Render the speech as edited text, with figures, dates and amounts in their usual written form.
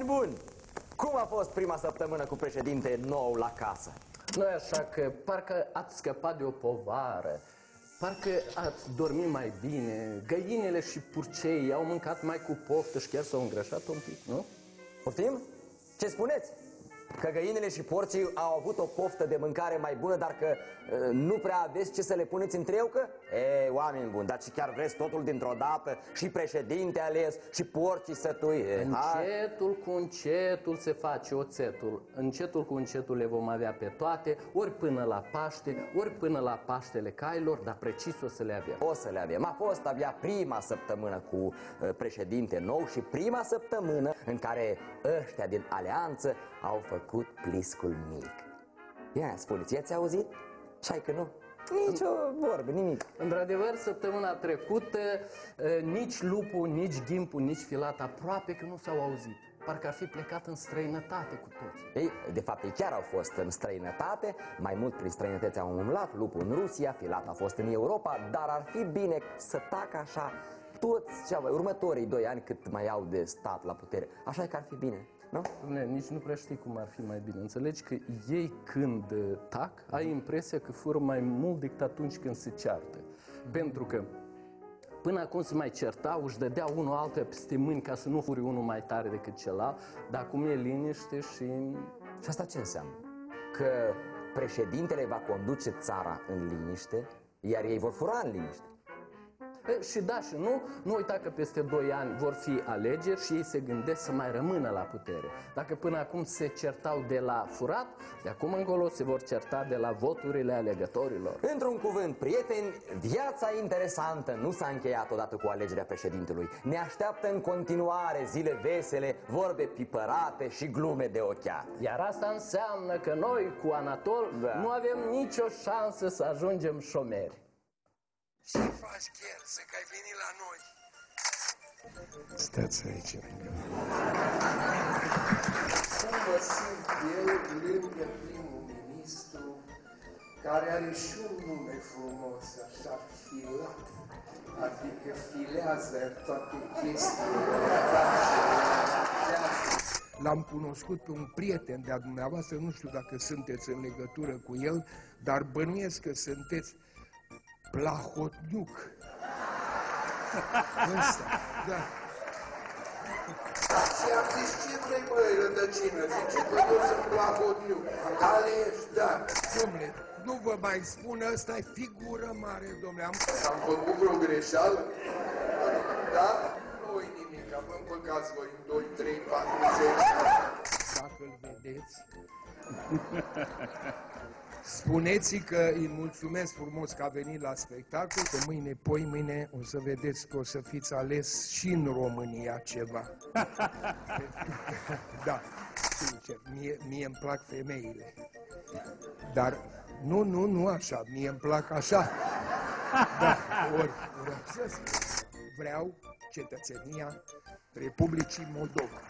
Oameni buni, cum a fost prima săptămână cu președinte nou la casă? Nu e așa că parcă ați scăpat de o povară, parcă ați dormit mai bine, găinile și purceii au mâncat mai cu poftă și chiar s-au îngrășat un pic, nu? Poftim? Ce spuneți? Că găinile și porcii au avut o poftă de mâncare mai bună, dar că nu prea aveți ce să le puneți în treucă? Oameni buni, dar chiar vreți totul dintr-o dată? Și președinte ales, și porcii sătui? Încetul cu încetul se face oțetul. Încetul cu încetul le vom avea pe toate, ori până la Paște, ori până la Paștele Cailor, dar precis o să le avem. O să le avem. A fost abia prima săptămână cu președinte nou și prima săptămână în care ăștia din alianță au făcut pliscul mic. Ia, spuneți, i-ați auzit? Și-ai că nu? Nici o vorbă, nimic. Într-adevăr, săptămâna trecută nici lupul, nici ghimpul, nici filat aproape că nu s-au auzit. Parcă ar fi plecat în străinătate cu toții. Ei, de fapt, ei chiar au fost în străinătate, mai mult prin străinătăți au umblat, lupul în Rusia, filat a fost în Europa, dar ar fi bine să tacă așa toți următorii 2 ani cât mai au de stat la putere. Așa e că ar fi bine, nu? Dom'le, nici nu prea știi cum ar fi mai bine. Înțelegi că ei când tac, ai impresia că fură mai mult decât atunci când se ceartă. Pentru că până acum se mai certau, își dădea unul altuia peste mâini ca să nu furi unul mai tare decât celălalt, dar acum e liniște și... Și asta ce înseamnă? Că președintele va conduce țara în liniște, iar ei vor fura în liniște. Și da și nu uita că peste 2 ani vor fi alegeri și ei se gândesc să mai rămână la putere. Dacă până acum se certau de la furat, de acum încolo se vor certa de la voturile alegătorilor. Într-un cuvânt, prieteni, viața interesantă nu s-a încheiat odată cu alegerea președintelui. Ne așteaptă în continuare zile vesele, vorbe pipărate și glume de ochiat. Iar asta înseamnă că noi cu Anatol nu avem nicio șansă să ajungem șomeri. Ce faci, Cherță, că ai venit la noi? Stați aici. Cum mă simt eu lângă primul ministru, care are și un nume frumos, așa, Filat, adică filează toate chestiile. L-am cunoscut pe un prieten de-a dumneavoastră, nu știu dacă sunteți în legătură cu el, dar bănuiesc că sunteți Plahotniuc. Ăsta, da. Și am zis, ce vrei, băi, rădăcină? Zice că eu sunt Plahotniuc. Alegi, da. Dom'le, nu vă mai spun, ăsta e figură mare, dom'le. Am făcut vreo greșeală? Da? Nu-i nimic, vă împăcați voi în 2, 3, 40. Dacă-l vedeți, spuneți-i că îi mulțumesc frumos că a venit la spectacol, că mâine, poimâine, o să vedeți că o să fiți ales și în România ceva. Da, sincer, mie îmi plac femeile. Dar nu așa, mie îmi plac așa. Da, ori vreau cetățenia Republicii Moldova.